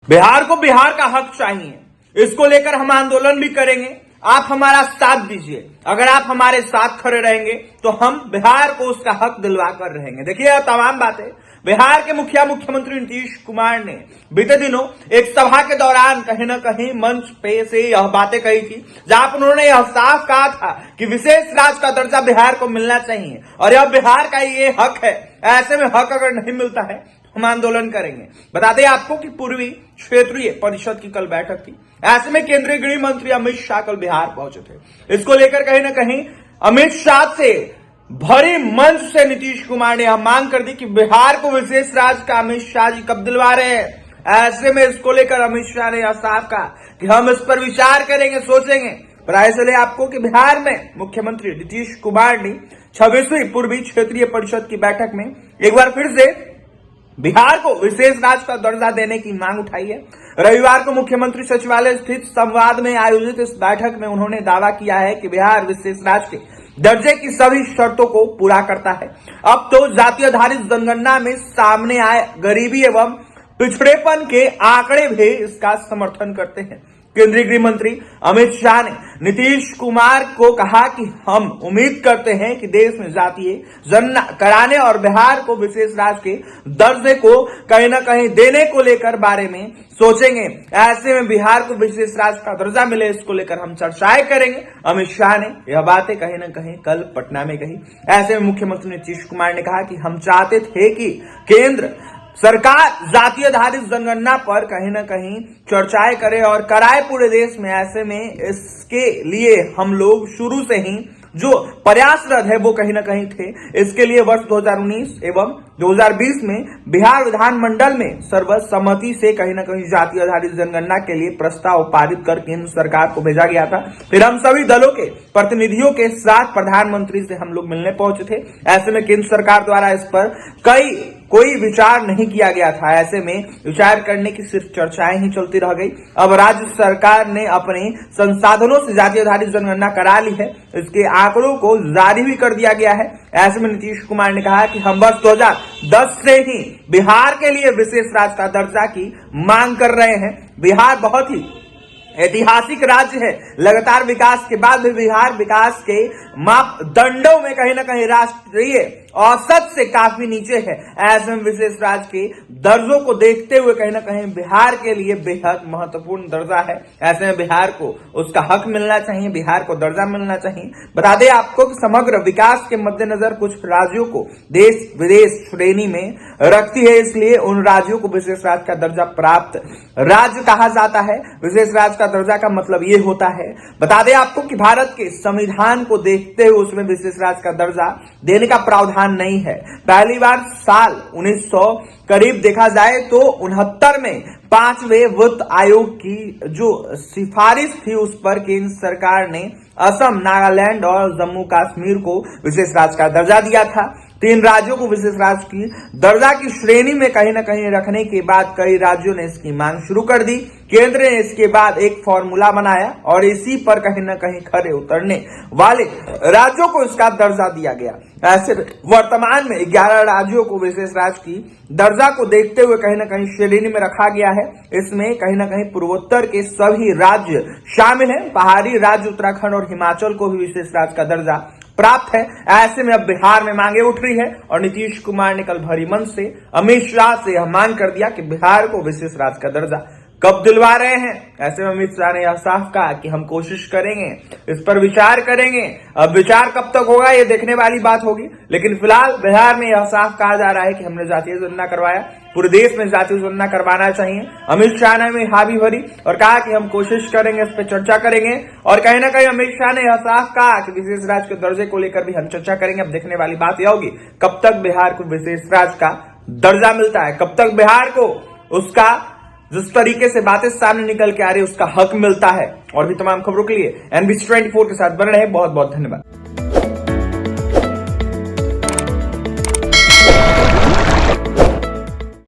बिहार को बिहार का हक चाहिए, इसको लेकर हम आंदोलन भी करेंगे। आप हमारा साथ दीजिए। अगर आप हमारे साथ खड़े रहेंगे तो हम बिहार को उसका हक दिलवा कर रहेंगे। देखिए, यह तमाम बातें बिहार के मुख्यमंत्री नीतीश कुमार ने बीते दिनों एक सभा के दौरान कहीं ना कहीं मंच पे से यह बातें कही थी, जहां पर उन्होंने यह साफ कहा था कि विशेष राज्य का दर्जा बिहार को मिलना चाहिए और यह बिहार का ये हक है। ऐसे में हक अगर नहीं मिलता है हम आंदोलन करेंगे। बता दें आपको कि पूर्वी क्षेत्रीय परिषद की कल बैठक थी। ऐसे में केंद्रीय गृह मंत्री अमित शाह कल बिहार पहुंचे थे। इसको लेकर कहीं ना कहीं अमित शाह से भरी मंच से नीतीश कुमार ने यह मांग कर दी कि बिहार को विशेष राज्य का अमित शाह जी कब दिलवा रहे हैं। ऐसे में इसको लेकर अमित शाह ने यह साफ कहा कि हम इस पर विचार करेंगे, सोचेंगे। बताया चले आपको कि बिहार में मुख्यमंत्री नीतीश कुमार ने 26वीं पूर्वी क्षेत्रीय परिषद की बैठक में एक बार फिर से बिहार को विशेष राज्य का दर्जा देने की मांग उठाई है। रविवार को मुख्यमंत्री सचिवालय स्थित संवाद में आयोजित इस बैठक में उन्होंने दावा किया है कि बिहार विशेष राज्य के दर्जे की सभी शर्तों को पूरा करता है। अब तो जाति आधारित जनगणना में सामने आए गरीबी एवं पिछड़ेपन के आंकड़े भी इसका समर्थन करते हैं। केंद्रीय गृह मंत्री अमित शाह ने नीतीश कुमार को कहा कि हम उम्मीद करते हैं कि देश में जातीय जनगणना कराने और बिहार को विशेष राज्य के दर्जे को कहीं न कहीं देने को लेकर बारे में सोचेंगे। ऐसे में बिहार को विशेष राज्य का दर्जा मिले, इसको लेकर हम चर्चाएं करेंगे। अमित शाह ने यह बातें कहीं न कहीं कल पटना में कही। ऐसे में मुख्यमंत्री नीतीश कुमार ने कहा कि हम चाहते थे कि केंद्र सरकार जातीय आधारित जनगणना पर कहीं ना कहीं चर्चाएं करे और कराए पूरे देश में। ऐसे में इसके लिए हम लोग शुरू से ही जो प्रयासरत है वो कहीं ना कहीं थे। इसके लिए वर्ष 2019 एवं 2020 में बिहार विधानमंडल में सर्वसम्मति से कहीं ना कहीं जातीय आधारित जनगणना के लिए प्रस्ताव पारित कर केंद्र सरकार को भेजा गया था। फिर हम सभी दलों के प्रतिनिधियों के साथ प्रधानमंत्री से हम लोग मिलने पहुंचे थे। ऐसे में केंद्र सरकार द्वारा इस पर कोई विचार नहीं किया गया था। ऐसे में विचार करने की सिर्फ चर्चाएं ही चलती रह गई। अब राज्य सरकार ने अपने संसाधनों से जातीय आधारित जनगणना करा ली है। इसके आंकड़ों को जारी भी कर दिया गया है। ऐसे में नीतीश कुमार ने कहा कि हम वर्ष 2010 से ही बिहार के लिए विशेष राज्य का दर्जा की मांग कर रहे हैं। बिहार बहुत ही ऐतिहासिक राज्य है। लगातार विकास के बाद भी बिहार विकास के मापदंडों में कहीं ना कहीं राष्ट्रीय औसत से काफी नीचे है। ऐसे में विशेष राज्य के दर्जों को देखते हुए कहीं ना कहीं बिहार के लिए बेहद महत्वपूर्ण दर्जा है। ऐसे में बिहार को उसका हक मिलना चाहिए, बिहार को दर्जा मिलना चाहिए। बता दें आपको कि समग्र विकास के मद्देनजर कुछ राज्यों को देश विदेश श्रेणी में रखती है, इसलिए उन राज्यों को विशेष राज्य का दर्जा प्राप्त राज्य कहा जाता है। विशेष राज्य का दर्जा का मतलब ये होता है, बता दें आपको कि भारत के संविधान को देखते हुए उसमें विशेष राज्य का दर्जा देने का प्रावधान नहीं है। पहली बार साल 1900 करीब देखा जाए तो 69 में 5वें वित्त आयोग की जो सिफारिश थी उस पर केंद्र सरकार ने असम, नागालैंड और जम्मू कश्मीर को विशेष राज्य का दर्जा दिया था। 3 राज्यों को विशेष राज्य की दर्जा की श्रेणी में कहीं ना कहीं रखने के बाद कई राज्यों ने इसकी मांग शुरू कर दी। केंद्र ने इसके बाद एक फॉर्मूला बनाया और इसी पर कहीं ना कहीं खरे उतरने वाले राज्यों को इसका दर्जा दिया गया। ऐसे वर्तमान में 11 राज्यों को विशेष राज्य की दर्जा को देखते हुए कहीं ना कहीं श्रेणी में रखा गया है। इसमें कहीं ना कहीं पूर्वोत्तर के सभी राज्य शामिल हैं। पहाड़ी राज्य उत्तराखंड और हिमाचल को भी विशेष राज्य का दर्जा प्राप्त है। ऐसे में अब बिहार में मांगे उठ रही है और नीतीश कुमार ने कल भरी मंच से अमित शाह से यह मांग कर दिया कि बिहार को विशेष राज्य का दर्जा कब दिलवा रहे हैं। ऐसे में अमित शाह ने यह साफ कहा कि हम कोशिश करेंगे, इस पर विचार करेंगे। अब विचार कब तक होगा ये देखने वाली बात होगी, लेकिन फिलहाल बिहार में यह साफ कहा जा रहा है कि हमने जातीय जनगणना करवाया, पूरे देश में जातीय जनगणना करवाना चाहिए। अमित शाह ने भी हामी भरी और कहा कि हम कोशिश करेंगे, इस पर चर्चा करेंगे। और कहीं ना कहीं अमित शाह ने यह साफ कहा कि विशेष राज्य के दर्जे को लेकर भी हम चर्चा करेंगे। अब देखने वाली बात यह होगी कब तक बिहार को विशेष राज्य का दर्जा मिलता है, कब तक बिहार को उसका जिस तरीके से बातें सामने निकल के आ रही है उसका हक मिलता है। और भी तमाम खबरों के लिए NBC 24 के साथ बने रहे। बहुत बहुत धन्यवाद।